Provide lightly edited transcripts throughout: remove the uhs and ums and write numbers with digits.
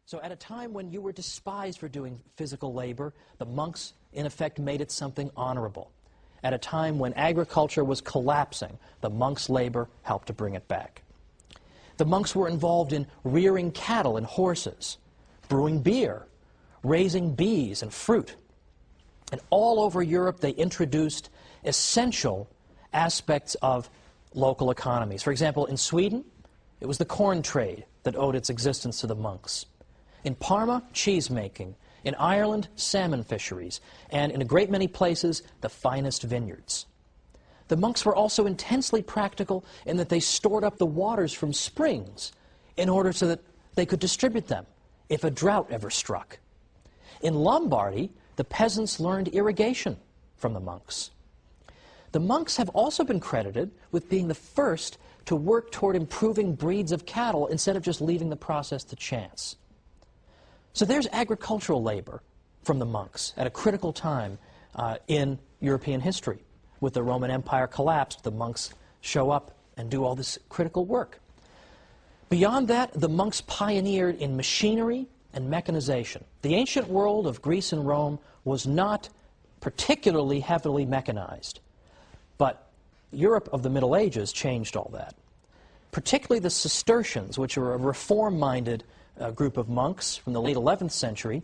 So at a time when you were despised for doing physical labor, the monks, in effect, made it something honorable. At a time when agriculture was collapsing, the monks' labor helped to bring it back. The monks were involved in rearing cattle and horses, brewing beer, raising bees and fruit. And all over Europe, they introduced essential aspects of local economies. For example, in Sweden, it was the corn trade that owed its existence to the monks. In Parma, cheese making. In Ireland, salmon fisheries. And in a great many places, the finest vineyards. The monks were also intensely practical in that they stored up the waters from springs in order so that they could distribute them if a drought ever struck. In Lombardy, the peasants learned irrigation from the monks. The monks have also been credited with being the first to work toward improving breeds of cattle instead of just leaving the process to chance. So there's agricultural labor from the monks at a critical time in European history. With the Roman Empire collapsed, the monks show up and do all this critical work. Beyond that, the monks pioneered in machinery and mechanization. The ancient world of Greece and Rome was not particularly heavily mechanized, but Europe of the Middle Ages changed all that. Particularly the Cistercians, which were a reform-minded group of monks from the late 11th century,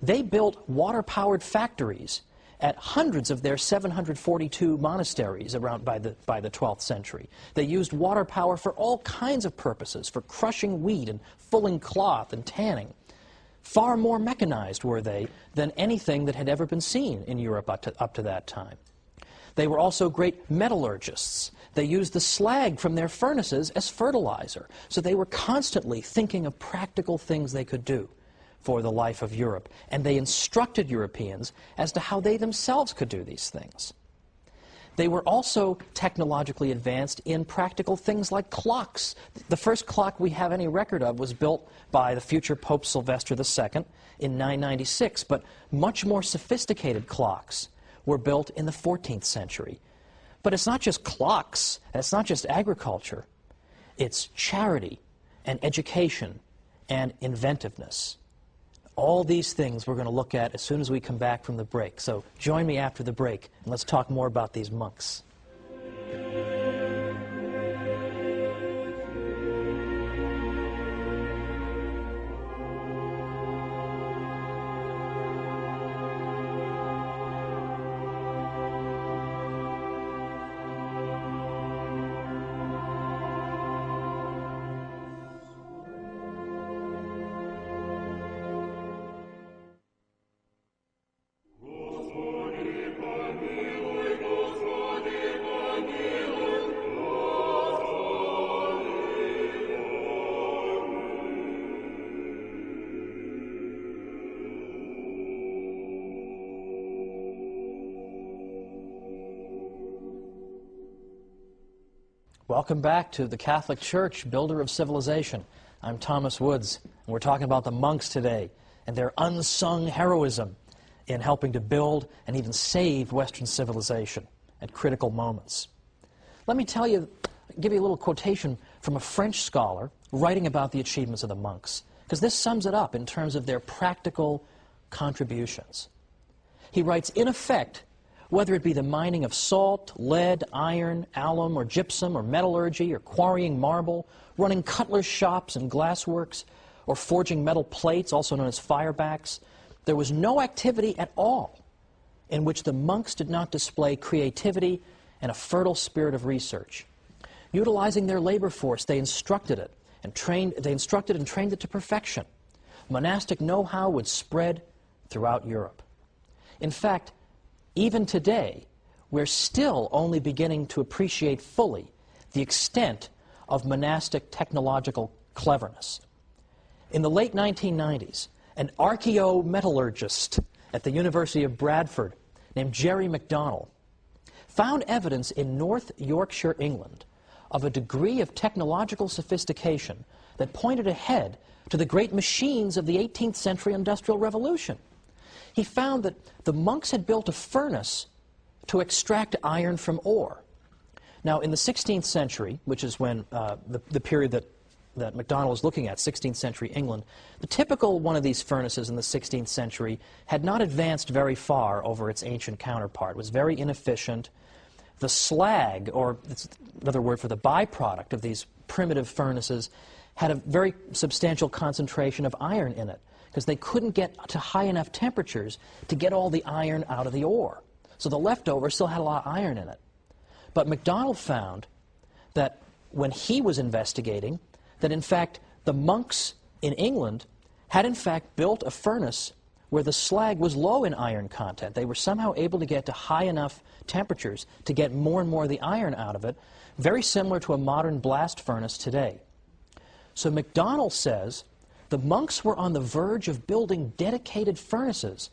they built water-powered factories at hundreds of their 742 monasteries around by the 12th century. They used water power for all kinds of purposes, for crushing wheat and fulling cloth and tanning. Far more mechanized were they than anything that had ever been seen in Europe up to that time. They were also great metallurgists. They used the slag from their furnaces as fertilizer. So they were constantly thinking of practical things they could do for the life of Europe. And they instructed Europeans as to how they themselves could do these things. They were also technologically advanced in practical things like clocks. The first clock we have any record of was built by the future Pope Sylvester II in 996, but much more sophisticated clocks were built in the 14th century. But it's not just clocks, and it's not just agriculture. It's charity and education and inventiveness. All these things we're going to look at as soon as we come back from the break. So join me after the break, and let's talk more about these monks. Welcome back to the Catholic Church, builder of civilization. I'm Thomas Woods, and we're talking about the monks today and their unsung heroism in helping to build and even save Western civilization at critical moments. Let me give you a little quotation from a French scholar writing about the achievements of the monks, because this sums it up in terms of their practical contributions. He writes, in effect, whether it be the mining of salt, lead, iron, alum, or gypsum, or metallurgy, or quarrying marble, running cutlers' shops and glassworks, or forging metal plates, also known as firebacks, there was no activity at all in which the monks did not display creativity and a fertile spirit of research. Utilizing their labor force, they instructed it and trained it to perfection. Monastic know-how would spread throughout Europe. In fact, even today, we're still only beginning to appreciate fully the extent of monastic technological cleverness. In the late 1990s, an archaeometallurgist at the University of Bradford named Jerry MacDonald found evidence in North Yorkshire, England, of a degree of technological sophistication that pointed ahead to the great machines of the 18th century Industrial Revolution. He found that the monks had built a furnace to extract iron from ore. Now, in the 16th century, which is when the period that that MacDonald is looking at, 16th century England, the typical one of these furnaces in the 16th century had not advanced very far over its ancient counterpart. It was very inefficient. The slag, or it's another word for the byproduct of these primitive furnaces, had a very substantial concentration of iron in it, because they couldn't get to high enough temperatures to get all the iron out of the ore. So the leftover still had a lot of iron in it. But MacDonald found that when he was investigating, that in fact the monks in England had in fact built a furnace where the slag was low in iron content. They were somehow able to get to high enough temperatures to get more and more of the iron out of it, very similar to a modern blast furnace today. So MacDonald says the monks were on the verge of building dedicated furnaces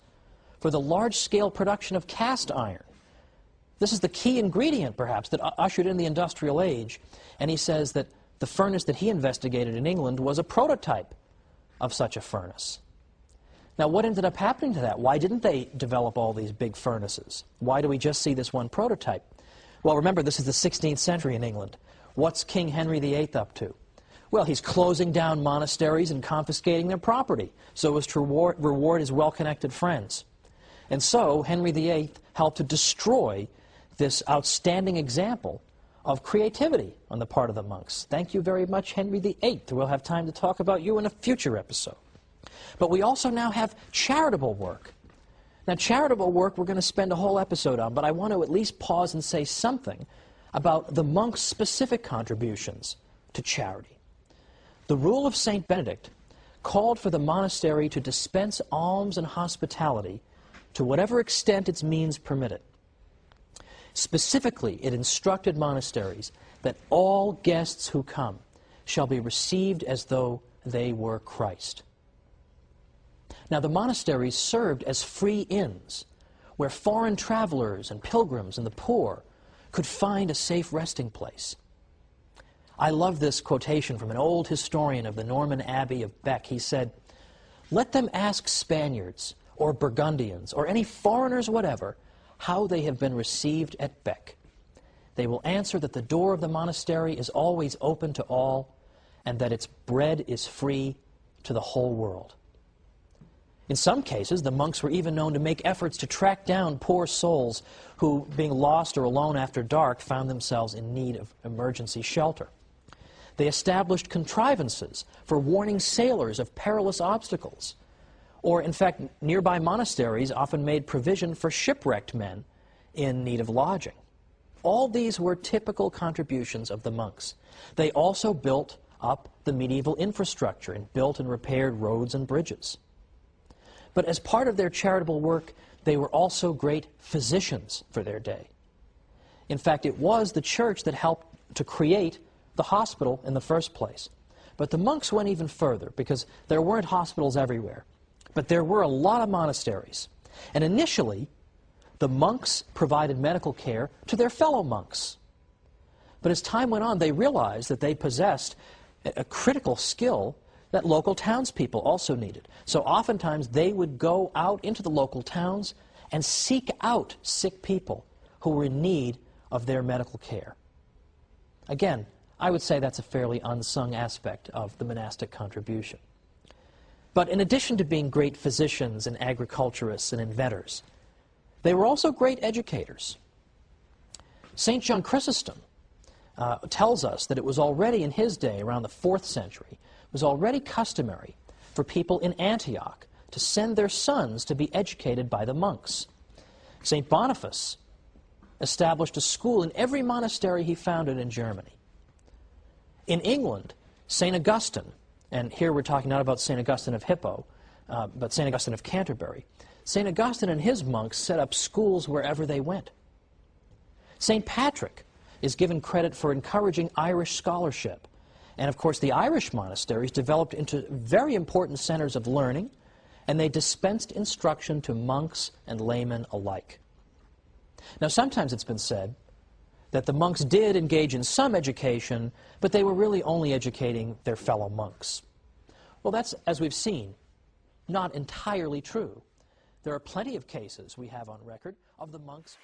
for the large-scale production of cast iron. This is the key ingredient, perhaps, that ushered in the industrial age. And he says that the furnace that he investigated in England was a prototype of such a furnace. Now, what ended up happening to that? Why didn't they develop all these big furnaces? Why do we just see this one prototype? Well, remember, this is the 16th century in England. What's King Henry VIII up to? Well, he's closing down monasteries and confiscating their property so as to reward his well-connected friends. And so Henry VIII helped to destroy this outstanding example of creativity on the part of the monks. Thank you very much, Henry VIII. We'll have time to talk about you in a future episode. But we also now have charitable work. Now, charitable work we're going to spend a whole episode on, but I want to at least pause and say something about the monks' specific contributions to charity. The rule of St. Benedict called for the monastery to dispense alms and hospitality to whatever extent its means permitted. Specifically, it instructed monasteries that all guests who come shall be received as though they were Christ. Now, the monasteries served as free inns where foreign travelers and pilgrims and the poor could find a safe resting place. I love this quotation from an old historian of the Norman Abbey of Bec. He said, "Let them ask Spaniards or Burgundians or any foreigners whatever how they have been received at Bec. They will answer that the door of the monastery is always open to all and that its bread is free to the whole world." In some cases, the monks were even known to make efforts to track down poor souls who, being lost or alone after dark, found themselves in need of emergency shelter. They established contrivances for warning sailors of perilous obstacles. Or, in fact, nearby monasteries often made provision for shipwrecked men in need of lodging. All these were typical contributions of the monks. They also built up the medieval infrastructure and built and repaired roads and bridges. But as part of their charitable work, they were also great physicians for their day. In fact, it was the church that helped to create the hospital in the first place. But the monks went even further, because there weren't hospitals everywhere. But there were a lot of monasteries. And initially, the monks provided medical care to their fellow monks. But as time went on, they realized that they possessed a critical skill that local townspeople also needed. So oftentimes they would go out into the local towns and seek out sick people who were in need of their medical care. Again, I would say that's a fairly unsung aspect of the monastic contribution. But in addition to being great physicians and agriculturists and inventors, they were also great educators. St. John Chrysostom tells us that it was already in his day, around the 4th century, it was already customary for people in Antioch to send their sons to be educated by the monks. St. Boniface established a school in every monastery he founded in Germany. In England, St. Augustine, and here we're talking not about St. Augustine of Hippo, but St. Augustine of Canterbury, St. Augustine and his monks set up schools wherever they went. St. Patrick is given credit for encouraging Irish scholarship. And of course, the Irish monasteries developed into very important centers of learning, and they dispensed instruction to monks and laymen alike. Now, sometimes it's been said that the monks did engage in some education, but they were really only educating their fellow monks. Well, that's, as we've seen, not entirely true. There are plenty of cases we have on record of the monks